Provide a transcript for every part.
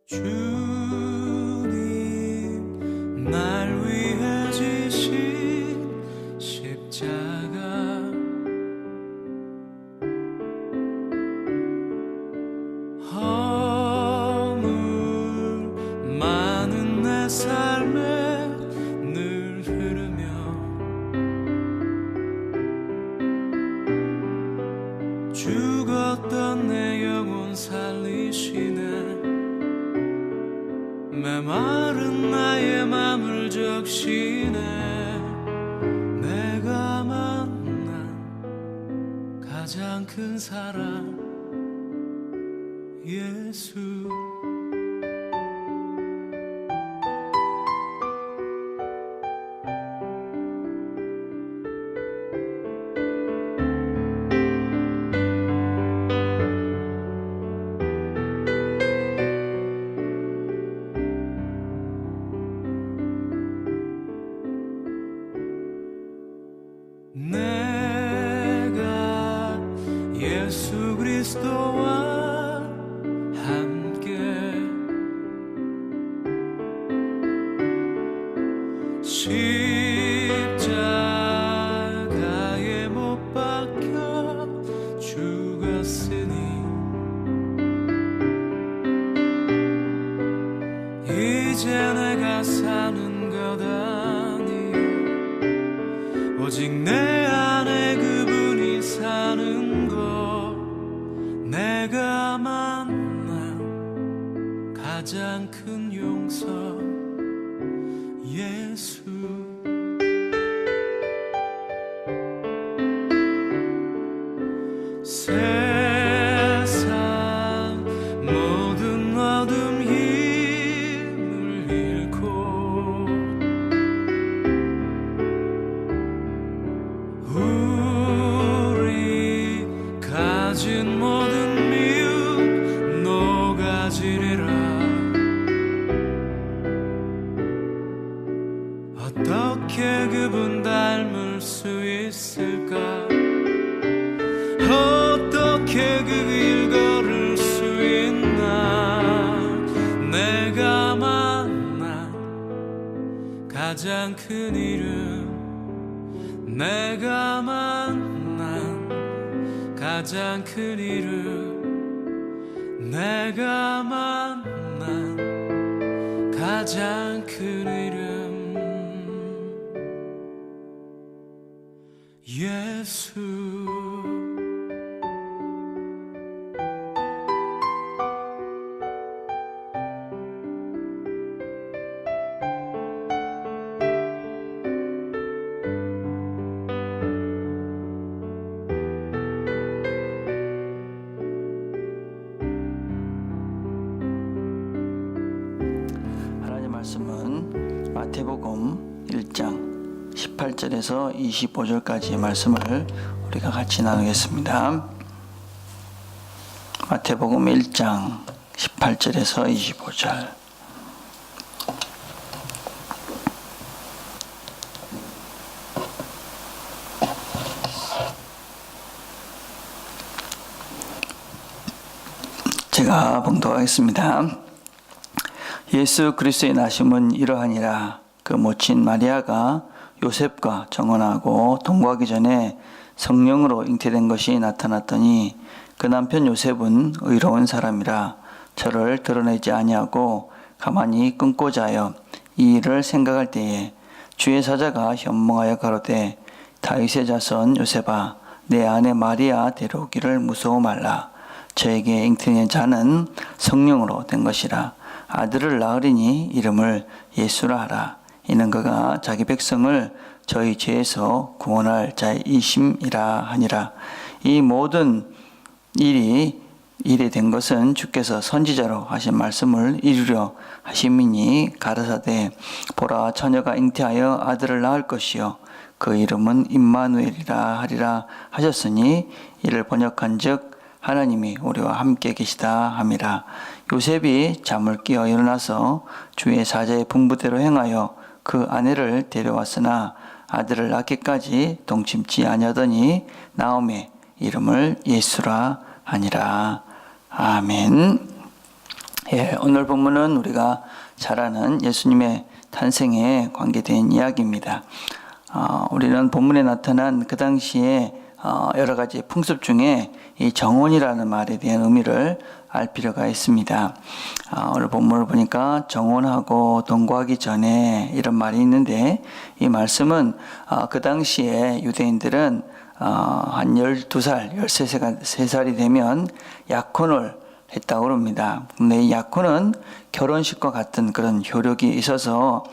주님 날 위해 지신 십자가 허물 많은 내 삶에 늘 흐르며 죽었던 내 영혼 살리시네. 메마른 나의 맘을 적시네. 내가 만난 가장 큰 사랑 예수. 내가 예수 그리스도와 함께 십자가에 못 박혀 죽었으니 이제 내가 사는 것 아니요 오직 내 안에 그분이 사는 것. 내가 만난 가장 큰 용서 예수. 세상 모든 어둠 힘을 잃고 우리 가진 모든 미움 녹아지리라. 어떻게 그분 닮을 수 있을까? 어떻게 그 길 걸을 수 있나? 내가 만난 가장 큰 이름, 내가 만난 가장 큰 이름, 내가 만난 가장 큰 이름 예수. 하나님 말씀은 마태복음 1장 18절에서 25절까지의 말씀을 우리가 같이 나누겠습니다. 마태복음 1장 18절에서 25절. 제가 봉독하겠습니다. 예수 그리스도의 나심은 이러하니라. 그 모친 마리아가 요셉과 정혼하고 동거하기 전에 성령으로 잉태된 것이 나타났더니 그 남편 요셉은 의로운 사람이라 저를 드러내지 아니하고 가만히 끊고자 하여 이 일을 생각할 때에 주의 사자가 현몽하여 가로되 다윗의 자손 요셉아 내 아내 마리아 데려오기를 무서워 말라. 저에게 잉태된 자는 성령으로 된 것이라. 아들을 낳으리니 이름을 예수라 하라. 이는 그가 자기 백성을 저희 죄에서 구원할 자이심이라 하니라. 이 모든 일이 이래 된 것은 주께서 선지자로 하신 말씀을 이루려 하심이니 가라사대 보라 처녀가 잉태하여 아들을 낳을 것이요 그 이름은 임마누엘이라 하리라 하셨으니 이를 번역한즉 하나님이 우리와 함께 계시다 함이라. 요셉이 잠을 깨어 일어나서 주의 사자의 분부대로 행하여 그 아내를 데려왔으나 아들을 낳기까지 동침치 아니하더니 나오매 이름을 예수라 하니라. 아멘. 오늘 본문은 우리가 잘 아는 예수님의 탄생에 관계된 이야기입니다. 우리는 본문에 나타난 그 당시에 여러 가지 풍습 중에 이 정혼이라는 말에 대한 의미를 알 필요가 있습니다. 오늘 본문을 보니까 정혼하고 동거하기 전에 이런 말이 있는데, 이 말씀은 그 당시에 유대인들은 한 12살, 13살이 되면 약혼을 했다고 합니다. 근데 이 약혼은 결혼식과 같은 그런 효력이 있어서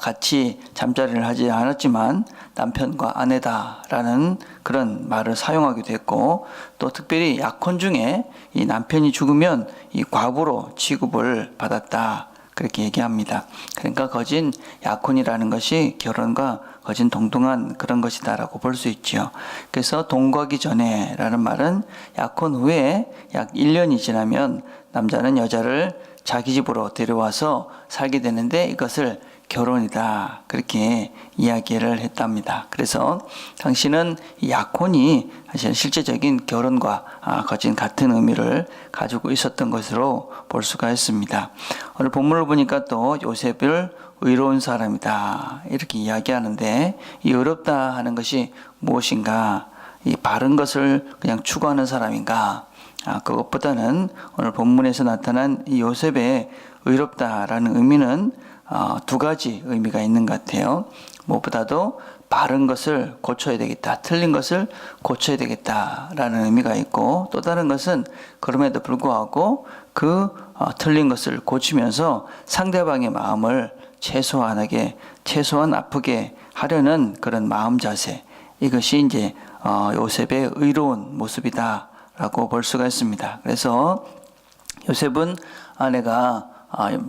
같이 잠자리를 하지 않았지만 남편과 아내다라는 그런 말을 사용하기도 했고, 또 특별히 약혼 중에 이 남편이 죽으면 이 과부로 취급을 받았다, 그렇게 얘기합니다. 그러니까 거진 약혼이라는 것이 결혼과 거진 동등한 그런 것이다라고 볼 수 있죠. 그래서 동거하기 전에라는 말은 약혼 후에 약 1년이 지나면 남자는 여자를 자기 집으로 데려와서 살게 되는데 이것을 결혼이다, 그렇게 이야기를 했답니다. 그래서 당시는 이 약혼이 사실 실제적인 결혼과 거진 같은 의미를 가지고 있었던 것으로 볼 수가 있습니다. 오늘 본문을 보니까 또 요셉을 의로운 사람이다, 이렇게 이야기하는데, 이 의롭다 하는 것이 무엇인가? 이 바른 것을 그냥 추구하는 사람인가? 그것보다는 오늘 본문에서 나타난 이 요셉의 의롭다라는 의미는 두 가지 의미가 있는 것 같아요. 무엇보다도 바른 것을 고쳐야 되겠다, 틀린 것을 고쳐야 되겠다라는 의미가 있고, 또 다른 것은 그럼에도 불구하고 그 틀린 것을 고치면서 상대방의 마음을 최소한 아프게 하려는 그런 마음 자세, 이것이 이제 요셉의 의로운 모습이다라고 볼 수가 있습니다. 그래서 요셉은 아내가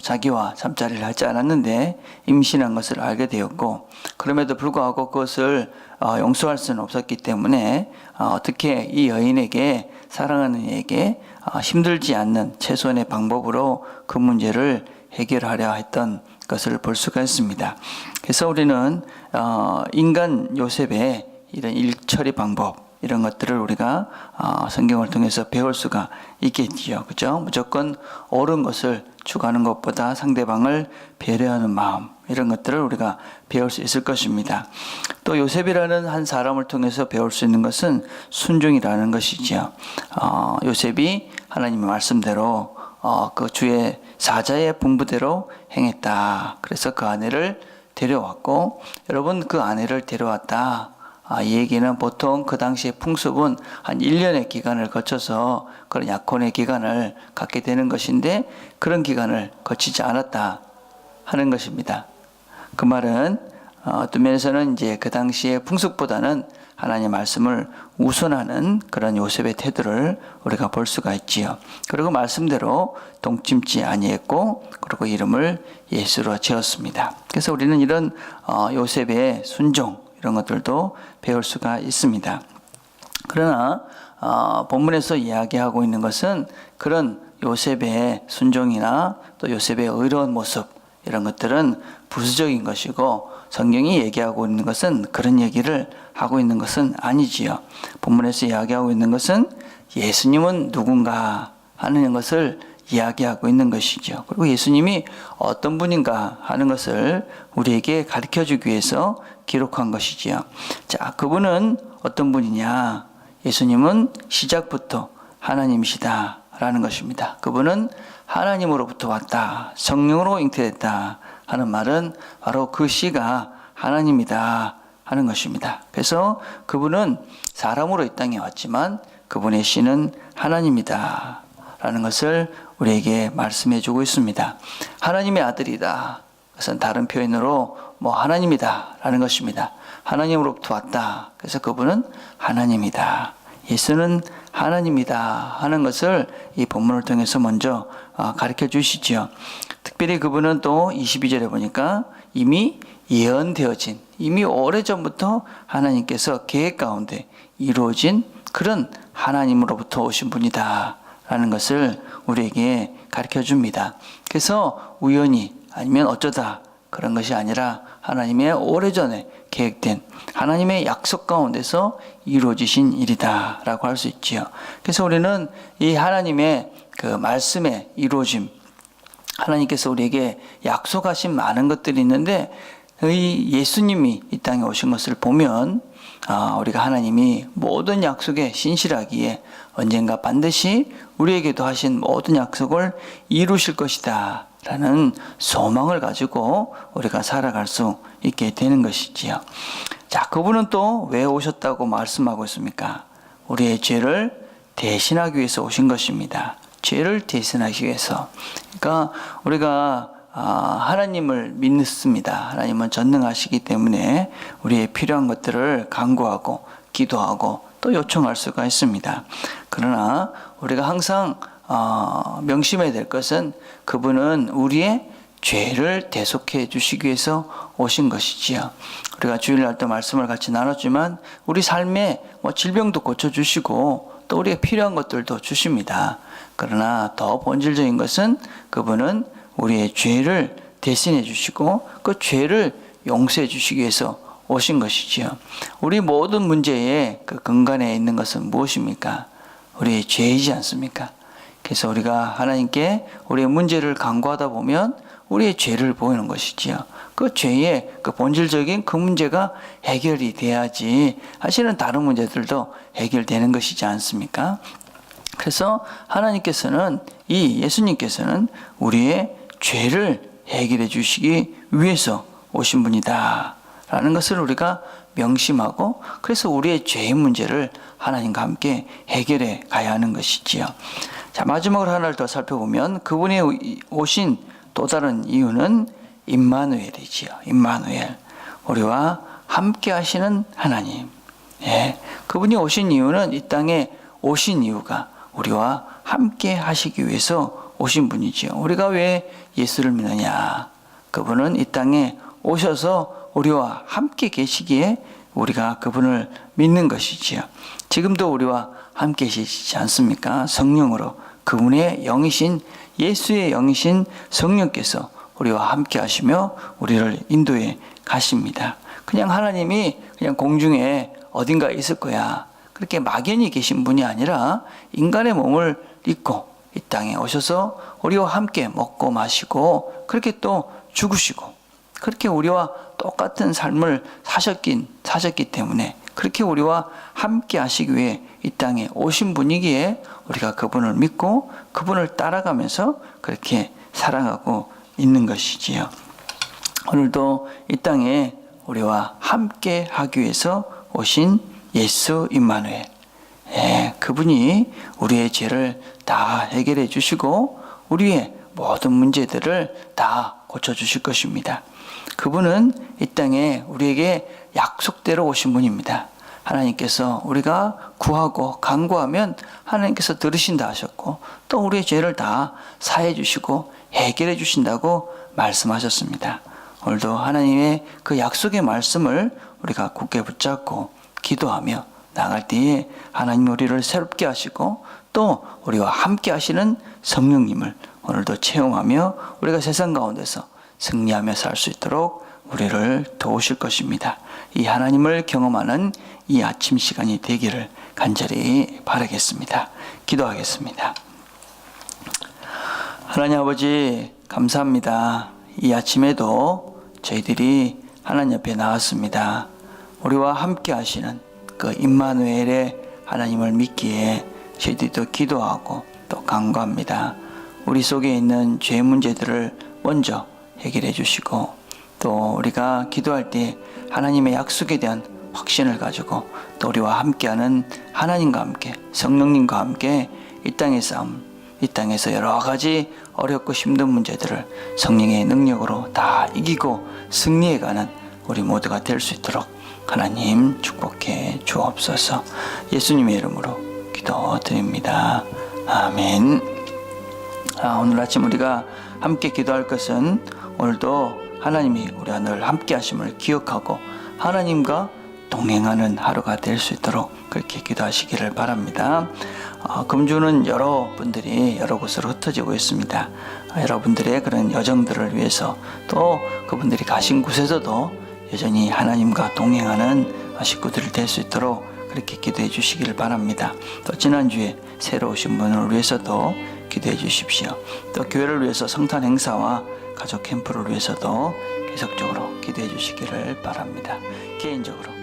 자기와 잠자리를 하지 않았는데 임신한 것을 알게 되었고, 그럼에도 불구하고 그것을 용서할 수는 없었기 때문에 어떻게 이 여인에게, 사랑하는 이에게 힘들지 않는 최소한의 방법으로 그 문제를 해결하려 했던 것을 볼 수가 있습니다. 그래서 우리는 인간 요셉의 이런 일처리 방법, 이런 것들을 우리가 성경을 통해서 배울 수가 있겠지요. 그죠? 무조건 옳은 것을 추구하는 것보다 상대방을 배려하는 마음, 이런 것들을 우리가 배울 수 있을 것입니다. 또 요셉이라는 한 사람을 통해서 배울 수 있는 것은 순종이라는 것이지요. 요셉이 하나님의 말씀대로 그 주의 사자의 분부대로 행했다. 그래서 그 아내를 데려왔고, 여러분, 그 아내를 데려왔다, 이 얘기는 보통 그 당시의 풍습은 한 1년의 기간을 거쳐서 그런 약혼의 기간을 갖게 되는 것인데, 그런 기간을 거치지 않았다 하는 것입니다. 그 말은 어떤 면에서는 이제 그 당시의 풍습보다는 하나님의 말씀을 우선하는 그런 요셉의 태도를 우리가 볼 수가 있지요. 그리고 말씀대로 동침지 아니했고, 그리고 이름을 예수로 지었습니다. 그래서 우리는 이런 요셉의 순종, 이런 것들도 배울 수가 있습니다. 그러나 본문에서 이야기하고 있는 것은 그런 요셉의 순종이나 또 요셉의 의로운 모습, 이런 것들은 부수적인 것이고, 성경이 얘기하고 있는 것은 그런 얘기를 하고 있는 것은 아니지요. 본문에서 이야기하고 있는 것은 예수님은 누군가 하는 것을 이야기하고 있는 것이죠. 그리고 예수님이 어떤 분인가 하는 것을 우리에게 가르쳐 주기 위해서 기록한 것이지요. 자, 그분은 어떤 분이냐? 예수님은 시작부터 하나님이시다 라는 것입니다. 그분은 하나님으로부터 왔다, 성령으로 잉태됐다 하는 말은 바로 그 씨가 하나님이다 하는 것입니다. 그래서 그분은 사람으로 이 땅에 왔지만 그분의 씨는 하나님이다 라는 것을 우리에게 말씀해 주고 있습니다. 하나님의 아들이다, 그것은 다른 표현으로 하나님이다 라는 것입니다. 하나님으로부터 왔다, 그래서 그분은 하나님이다, 예수는 하나님이다 하는 것을 이 본문을 통해서 먼저 가르쳐 주시죠. 특별히 그분은 또 22절에 보니까 이미 예언되어진, 이미 오래전부터 하나님께서 계획 가운데 이루어진 그런 하나님으로부터 오신 분이다 라는 것을 우리에게 가르쳐 줍니다. 그래서 우연히 아니면 어쩌다 그런 것이 아니라 하나님의 오래전에 계획된 하나님의 약속 가운데서 이루어지신 일이다 라고 할 수 있지요. 그래서 우리는 이 하나님의 그 말씀의 이루어짐, 하나님께서 우리에게 약속하신 많은 것들이 있는데 이 예수님이 이 땅에 오신 것을 보면 우리가 하나님이 모든 약속에 신실하기에 언젠가 반드시 우리에게도 하신 모든 약속을 이루실 것이다 라는 소망을 가지고 우리가 살아갈 수 있게 되는 것이지요. 자, 그분은 또 왜 오셨다고 말씀하고 있습니까? 우리의 죄를 대신하기 위해서 오신 것입니다. 죄를 대신하기 위해서. 그러니까 우리가 하나님을 믿습니다. 하나님은 전능하시기 때문에 우리의 필요한 것들을 간구하고 기도하고 또 요청할 수가 있습니다. 그러나 우리가 항상 명심해야 될 것은 그분은 우리의 죄를 대속해 주시기 위해서 오신 것이지요. 우리가 주일날 또 말씀을 같이 나눴지만 우리 삶에 질병도 고쳐주시고 또 우리가 필요한 것들도 주십니다. 그러나 더 본질적인 것은 그분은 우리의 죄를 대신해 주시고 그 죄를 용서해 주시기 위해서 오신 것이지요. 우리 모든 문제의 그 근간에 있는 것은 무엇입니까? 우리의 죄이지 않습니까? 그래서 우리가 하나님께 우리의 문제를 간구하다 보면 우리의 죄를 보이는 것이지요. 그 죄의 그 본질적인 그 문제가 해결이 돼야지 사실은 다른 문제들도 해결되는 것이지 않습니까? 그래서 하나님께서는 이 예수님께서는 우리의 죄를 해결해 주시기 위해서 오신 분이다 라는 것을 우리가 명심하고 그래서 우리의 죄의 문제를 하나님과 함께 해결해 가야 하는 것이지요. 자, 마지막으로 하나를 더 살펴보면 그분이 오신 또 다른 이유는 임마누엘이지요. 임마누엘, 우리와 함께 하시는 하나님. 예, 그분이 오신 이유는 이 땅에 오신 이유가 우리와 함께 하시기 위해서 오신 분이지요. 우리가 왜 예수를 믿느냐? 그분은 이 땅에 오셔서 우리와 함께 계시기에 우리가 그분을 믿는 것이지요. 지금도 우리와 함께 계시지 않습니까? 성령으로 그분의 영이신 예수의 영이신 성령께서 우리와 함께 하시며 우리를 인도해 가십니다. 그냥 하나님이 그냥 공중에 어딘가에 있을 거야, 그렇게 막연히 계신 분이 아니라 인간의 몸을 입고 이 땅에 오셔서 우리와 함께 먹고 마시고 그렇게 또 죽으시고 그렇게 우리와 똑같은 삶을 사셨기 때문에 그렇게 우리와 함께 하시기 위해 이 땅에 오신 분이기에 우리가 그분을 믿고 그분을 따라가면서 그렇게 살아가고 있는 것이지요. 오늘도 이 땅에 우리와 함께 하기 위해서 오신 예수 임마누엘, 그분이 우리의 죄를 다 해결해 주시고 우리의 모든 문제들을 다 고쳐주실 것입니다. 그분은 이 땅에 우리에게 약속대로 오신 분입니다. 하나님께서 우리가 구하고 간구하면 하나님께서 들으신다 하셨고 또 우리의 죄를 다 사해 주시고 해결해 주신다고 말씀하셨습니다. 오늘도 하나님의 그 약속의 말씀을 우리가 굳게 붙잡고 기도하며 나갈 때에 하나님 우리를 새롭게 하시고 또 우리와 함께 하시는 성령님을 오늘도 체험하며 우리가 세상 가운데서 승리하며 살 수 있도록 우리를 도우실 것입니다. 이 하나님을 경험하는 이 아침 시간이 되기를 간절히 바라겠습니다. 기도하겠습니다. 하나님 아버지 감사합니다. 이 아침에도 저희들이 하나님 옆에 나왔습니다. 우리와 함께 하시는 그 임마누엘의 하나님을 믿기에 저희들도 기도하고 또 간구합니다. 우리 속에 있는 죄 문제들을 먼저 해결해 주시고 또 우리가 기도할 때 하나님의 약속에 대한 확신을 가지고 또 우리와 함께하는 하나님과 함께 성령님과 함께 이 땅의 싸움, 이 땅에서 여러 가지 어렵고 힘든 문제들을 성령의 능력으로 다 이기고 승리해가는 우리 모두가 될 수 있도록 하나님 축복해 주옵소서. 예수님의 이름으로 기도드립니다. 아멘. 오늘 아침 우리가 함께 기도할 것은 오늘도 하나님이 우리와 늘 함께 하심을 기억하고 하나님과 동행하는 하루가 될 수 있도록 그렇게 기도하시기를 바랍니다. 금주는 여러분들이 여러 곳으로 흩어지고 있습니다. 여러분들의 그런 여정들을 위해서 또 그분들이 가신 곳에서도 여전히 하나님과 동행하는 식구들이 될 수 있도록 그렇게 기도해 주시기를 바랍니다. 또 지난주에 새로 오신 분을 위해서도 기도해 주십시오. 또 교회를 위해서 성탄 행사와 가족 캠프를 위해서도 계속적으로 기도해 주시기를 바랍니다. 개인적으로